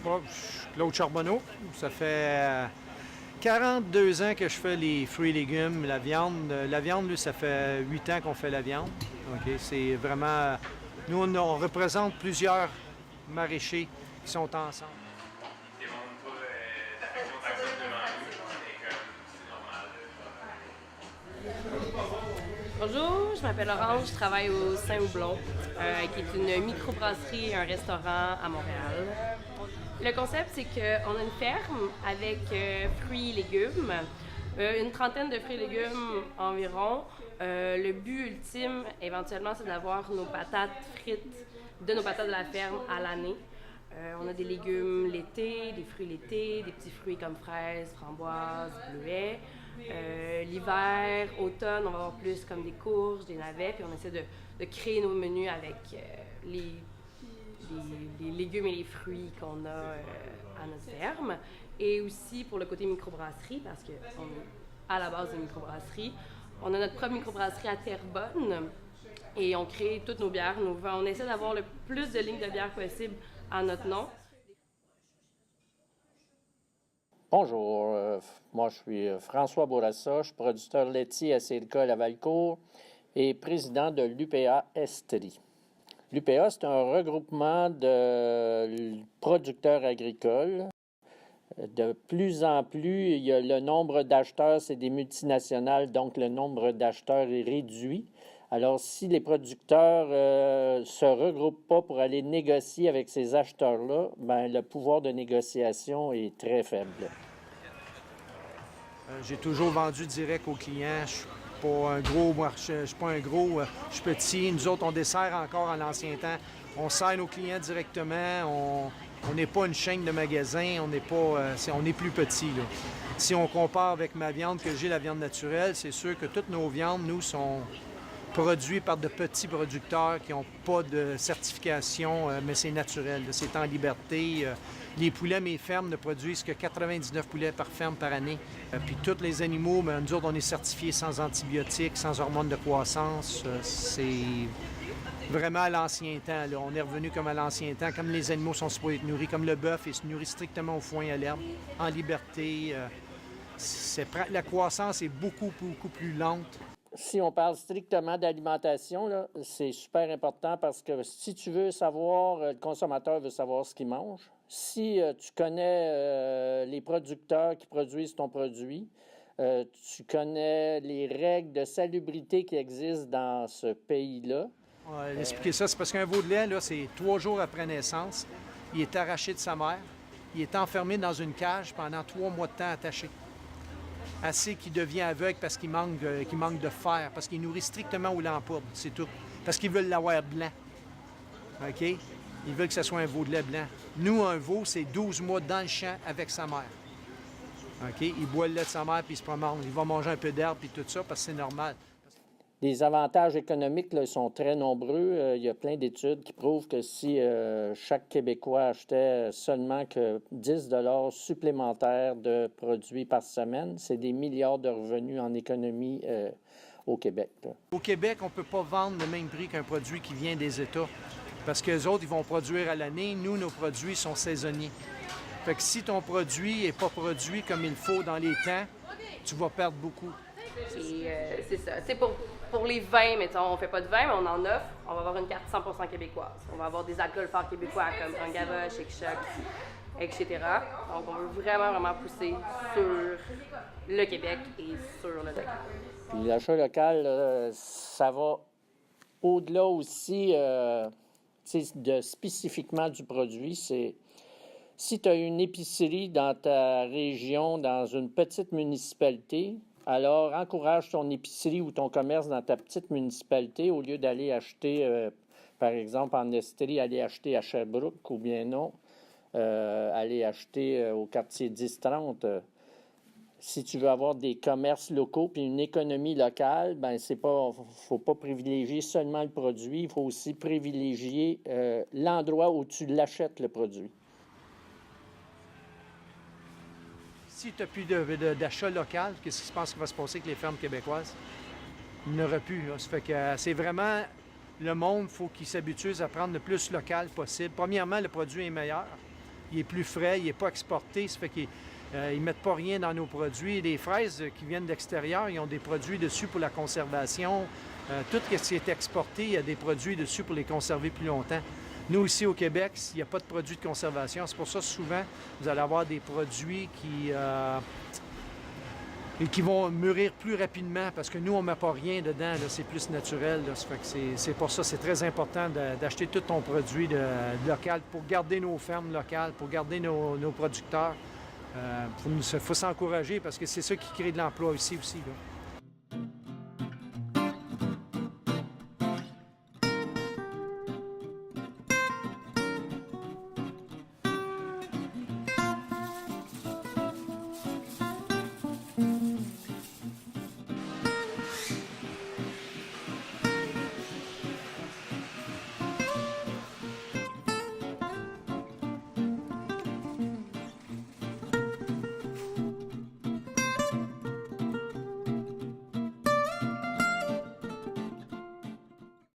pas, je suis Claude Charbonneau. Ça fait 42 ans que je fais les fruits et légumes, la viande. La viande, lui, ça fait 8 ans qu'on fait la viande. OK? C'est vraiment... Nous, on représente plusieurs maraîchers qui sont ensemble. Ils ne démontrent pas d'affection tant que ça devant nous, mais comme c'est normal. Bonjour, je m'appelle Laurence, je travaille au Saint-Houblon, qui est une microbrasserie et un restaurant à Montréal. Le concept, c'est qu'on a une ferme avec fruits et légumes, une trentaine de fruits et légumes environ. Le but ultime, éventuellement, c'est d'avoir nos patates frites de nos patates de la ferme à l'année. On a des légumes l'été, des fruits l'été, des petits fruits comme fraises, framboises, bleuets. L'hiver, automne, on va avoir plus comme des courges, des navets, puis on essaie de créer nos menus avec les légumes et les fruits qu'on a à notre ferme. Et aussi pour le côté microbrasserie, parce qu'on est à la base de microbrasserie, on a notre propre microbrasserie à Terrebonne et on crée toutes nos bières, nos vins. On essaie d'avoir le plus de lignes de bières possible à notre nom. Bonjour, moi je suis François Bourassa, je suis producteur laitier à Sérica à Valcourt et président de l'UPA Estrie. L'UPA, c'est un regroupement de producteurs agricoles. De plus en plus, il y a le nombre d'acheteurs, c'est des multinationales, donc le nombre d'acheteurs est réduit. Alors, si les producteurs se regroupent pas pour aller négocier avec ces acheteurs-là, ben le pouvoir de négociation est très faible. J'ai toujours vendu direct aux clients. Je suis pas un gros marché, je suis pas un gros, je suis petit. Nous autres, on dessert encore à l'ancien temps. On sert nos clients directement. On n'est pas une chaîne de magasins. On est plus petit, là. Si on compare avec ma viande, que j'ai la viande naturelle, c'est sûr que toutes nos viandes, nous, sont produits par de petits producteurs qui n'ont pas de certification, mais c'est naturel, c'est en liberté. Les poulets, mes fermes ne produisent que 99 poulets par ferme par année. Puis tous les animaux, bien, nous autres, on est certifiés sans antibiotiques, sans hormones de croissance. C'est vraiment à l'ancien temps, là. On est revenu comme à l'ancien temps, comme les animaux sont supposés être nourris, comme le bœuf, il se nourrit strictement au foin à l'herbe, en liberté. La croissance est beaucoup, beaucoup plus lente. Si on parle strictement d'alimentation, là, c'est super important parce que si tu veux savoir, le consommateur veut savoir ce qu'il mange. Si tu connais les producteurs qui produisent ton produit, tu connais les règles de salubrité qui existent dans ce pays-là. Expliquer ça, c'est parce qu'un veau de lait, là, c'est 3 jours après naissance. Il est arraché de sa mère. Il est enfermé dans une cage pendant 3 mois de temps attaché. Assez qu'il devient aveugle parce qu'il manque de fer, parce qu'il nourrit strictement au lait en poudre, c'est tout. Parce qu'ils veulent l'avoir blanc. OK? Ils veulent que ce soit un veau de lait blanc. Nous, un veau, c'est 12 mois dans le champ avec sa mère. OK? Il boit le lait de sa mère, puis il se promène. Il va manger un peu d'herbe, puis tout ça, parce que c'est normal. Les avantages économiques là, sont très nombreux. Il y a plein d'études qui prouvent que si chaque Québécois achetait seulement que 10 $ supplémentaires de produits par semaine, c'est des milliards de revenus en économie au Québec. Là. Au Québec, on ne peut pas vendre le même prix qu'un produit qui vient des États. Parce qu'eux autres, ils vont produire à l'année. Nous, nos produits sont saisonniers. Fait que si ton produit n'est pas produit comme il faut dans les temps, tu vas perdre beaucoup. Et c'est ça. C'est pour les vins, mettons, on fait pas de vin, mais on en offre. On va avoir une carte 100% québécoise. On va avoir des alcools forts québécois comme Angava, Shake Shack, etc. Donc, on veut vraiment pousser sur le Québec et sur le local. Puis l'achat local, ça va au-delà aussi de spécifiquement du produit. C'est si tu as une épicerie dans ta région, dans une petite municipalité, alors encourage ton épicerie ou ton commerce dans ta petite municipalité au lieu d'aller acheter, par exemple en Estrie, aller acheter à Sherbrooke ou bien non, aller acheter au quartier 10-30. Si tu veux avoir des commerces locaux puis une économie locale, ben faut pas privilégier seulement le produit, il faut aussi privilégier l'endroit où tu l'achètes, le produit. Si tu n'as plus d'achat local, qu'est-ce qui se pense qu'il va se passer avec les fermes québécoises? Il n'y en aura plus. Là. Ça fait que c'est vraiment le monde, il faut qu'il s'habitue à prendre le plus local possible. Premièrement, le produit est meilleur. il est plus frais, il n'est pas exporté, ça fait qu'ils ne mettent pas rien dans nos produits. Les fraises qui viennent d'extérieur, ils ont des produits dessus pour la conservation. Tout ce qui est exporté, il y a des produits dessus pour les conserver plus longtemps. Nous, ici au Québec, il n'y a pas de produits de conservation. C'est pour ça, souvent, vous allez avoir des produits qui vont mûrir plus rapidement parce que nous, on ne met pas rien dedans. C'est plus naturel. Là. Ça fait que c'est pour ça c'est très important d'acheter tout ton produit local pour garder nos fermes locales, pour garder nos producteurs. Il faut s'encourager parce que c'est ça qui crée de l'emploi ici aussi. Là.